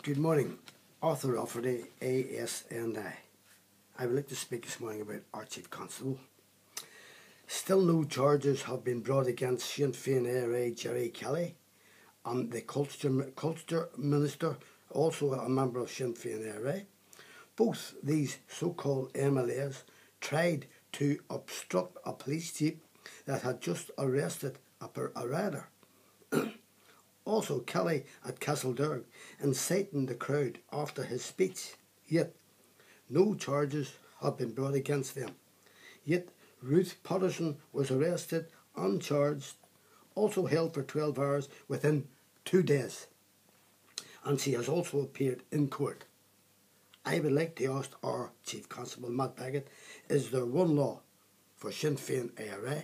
Good morning, Arthur Rafferty, ASNI. I would like to speak this morning about our Chief Constable. Still no charges have been brought against Sinn Féin ARA Jerry Kelly and the Culture Minister, also a member of Sinn Féin ARA. Both these so-called MLAs tried to obstruct a police jeep that had just arrested a rider. Also, Kelly at Castledurg inciting the crowd after his speech, yet no charges have been brought against them. Yet Ruth Patterson was arrested, uncharged, also held for 12 hours within 2 days, and she has also appeared in court. I would like to ask our Chief Constable, Matt Baggett, is there one law for Sinn Féin ARA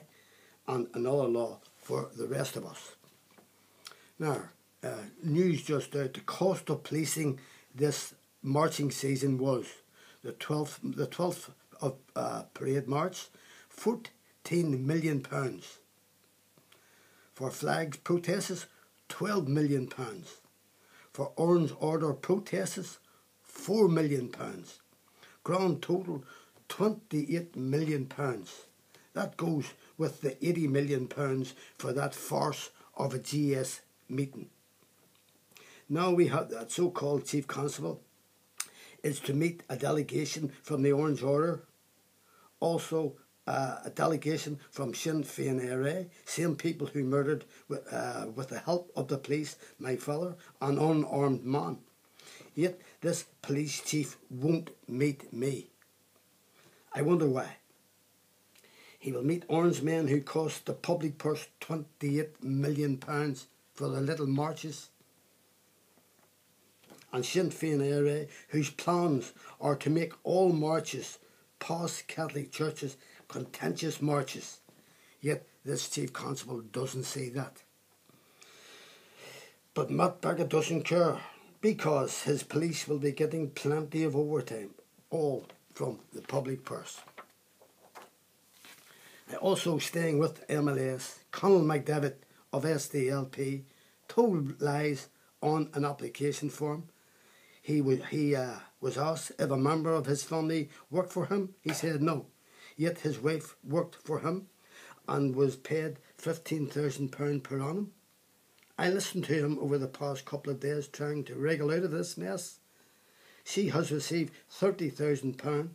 and another law for the rest of us? Now, news just out, the cost of policing this marching season was the 12th of parade march, £14 million. For flags protests, £12 million. For Orange Order protests, £4 million. Grand total, £28 million. That goes with the £80 million for that farce of a GS meeting. Now we have that so-called Chief Constable is to meet a delegation from the Orange Order, also a delegation from Sinn Féin ARA, same people who murdered with the help of the police my father, an unarmed man. Yet this police chief won't meet me. I wonder why. He will meet orange men who cost the public purse £28 million for the little marches, and Sinn Féin ARA, whose plans are to make all marches past Catholic churches contentious marches. Yet this Chief Constable doesn't see that. But Matt Baggett doesn't care, because his police will be getting plenty of overtime, all from the public purse. Also staying with MLS, Conal McDavid of SDLP told lies on an application form. He was asked if a member of his family worked for him. He said no. Yet his wife worked for him and was paid £15,000 per annum. I listened to him over the past couple of days trying to wriggle out of this mess. She has received £30,000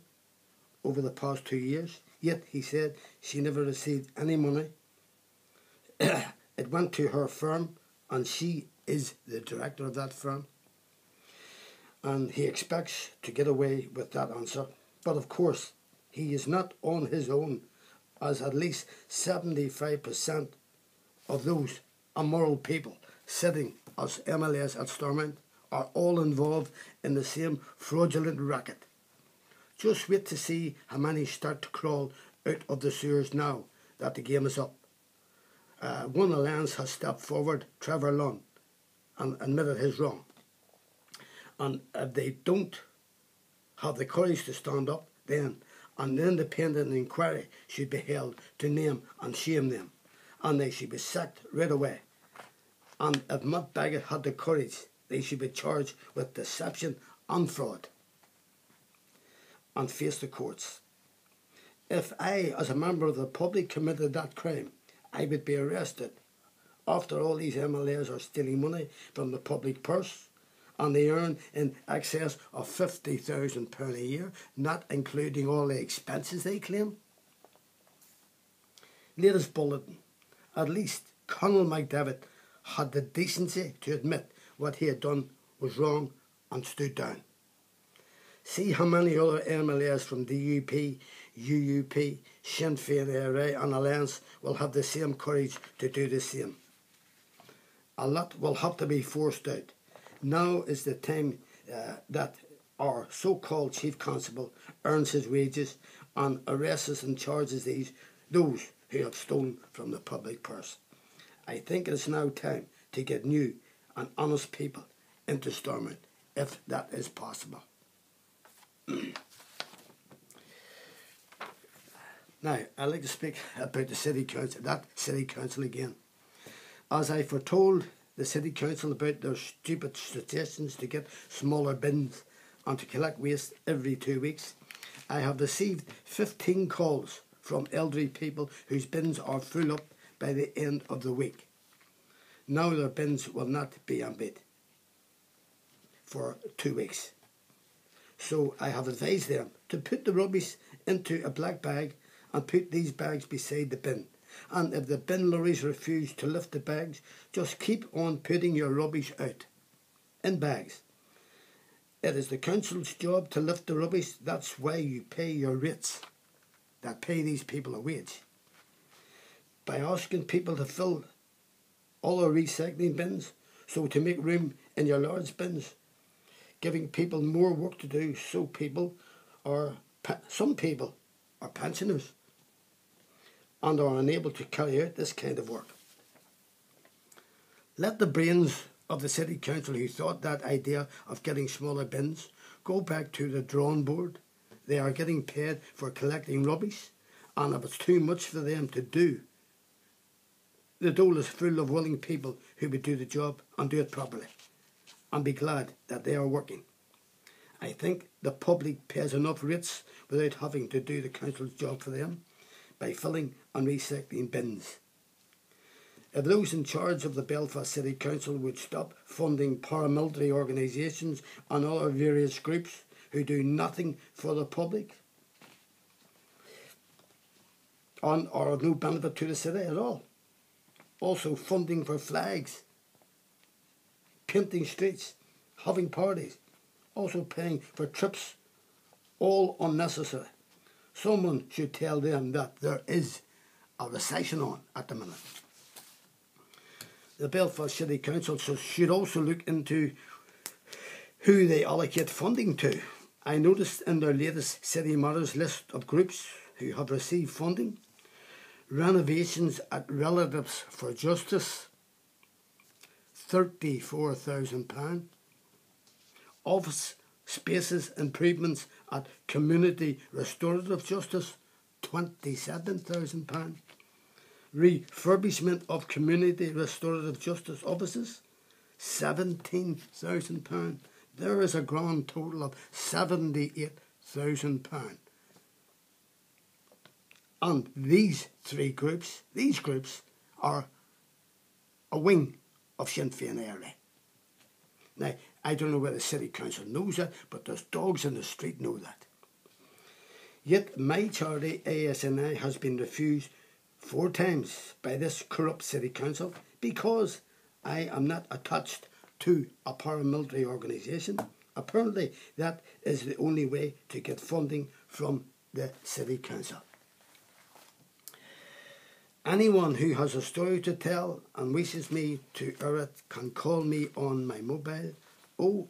over the past 2 years. Yet he said she never received any money. It went to her firm, and she is the director of that firm. And he expects to get away with that answer. But of course, he is not on his own, as at least 75% of those immoral people sitting as MLAs at Stormont are all involved in the same fraudulent racket. Just wait to see how many start to crawl out of the sewers now that the game is up. One alliance has stepped forward, Trevor Lunn, and admitted his wrong. And if they don't have the courage to stand up, then an independent inquiry should be held to name and shame them, and they should be sacked right away. And if Matt Baggett had the courage, they should be charged with deception and fraud and face the courts. If I, as a member of the public, committed that crime, I would be arrested. After all, these MLAs are stealing money from the public purse, and they earn in excess of £50,000 a year, not including all the expenses they claim. Latest bulletin. At least Conal McDavid had the decency to admit what he had done was wrong and stood down. See how many other MLAs from DUP, UUP, Sinn Féin ARA and Alliance will have the same courage to do the same. A lot will have to be forced out. Now is the time that our so-called Chief Constable earns his wages and arrests and charges those who have stolen from the public purse. I think it is now time to get new and honest people into Stormont, if that is possible. Now, I'd like to speak about the City Council, that City Council again. As I foretold the City Council about their stupid suggestions to get smaller bins and to collect waste every 2 weeks. I have received 15 calls from elderly people whose bins are full up by the end of the week. Now their bins will not be emptied for 2 weeks. So I have advised them to put the rubbish into a black bag and put these bags beside the bin. And if the bin lorries refuse to lift the bags, just keep on putting your rubbish out in bags. It is the council's job to lift the rubbish. That's why you pay your rates that pay these people a wage. By asking people to fill all our recycling bins, so to make room in your large bins, giving people more work to do, so some people are pensioners and are unable to carry out this kind of work. Let the brains of the City Council who thought that idea of getting smaller bins go back to the drawing board. They are getting paid for collecting rubbish, and if it's too much for them to do, the dole is full of willing people who would do the job and do it properly and be glad that they are working. I think the public pays enough rates without having to do the council's job for them by filling and recycling bins. If those in charge of the Belfast City Council would stop funding paramilitary organisations and other various groups who do nothing for the public and are of no benefit to the city at all. Also funding for flags, painting streets, having parties, also paying for trips, all unnecessary. Someone should tell them that there is a recession on at the minute. The Belfast City Council should also look into who they allocate funding to. I noticed in their latest City Matters list of groups who have received funding: renovations at Relatives for Justice, £34,000. Office spaces improvements at Community Restorative Justice, £27,000. Refurbishment of Community Restorative Justice offices, £17,000. There is a grand total of £78,000. And these groups are a wing of Sinn Féin area. Now, I don't know whether the City Council knows that, but there's dogs in the street know that. Yet my charity, ASNI, has been refused 4 times by this corrupt City Council because I am not attached to a paramilitary organisation. Apparently, that is the only way to get funding from the City Council. Anyone who has a story to tell and wishes me to air it can call me on my mobile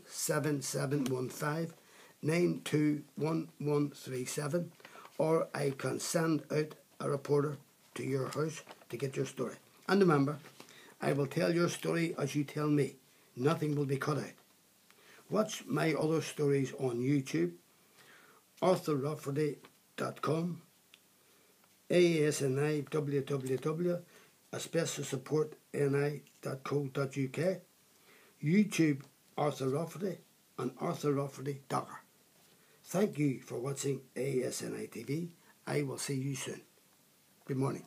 07715 921137, or I can send out a reporter to your house to get your story. And remember, I will tell your story as you tell me. Nothing will be cut out. Watch my other stories on YouTube, arthurrafferty.com, ASNI www.asbestosupportni.co.uk, YouTube Arthur Rafferty, and Arthur Rafferty Docker. Thank you for watching ASNI TV. I will see you soon. Good morning.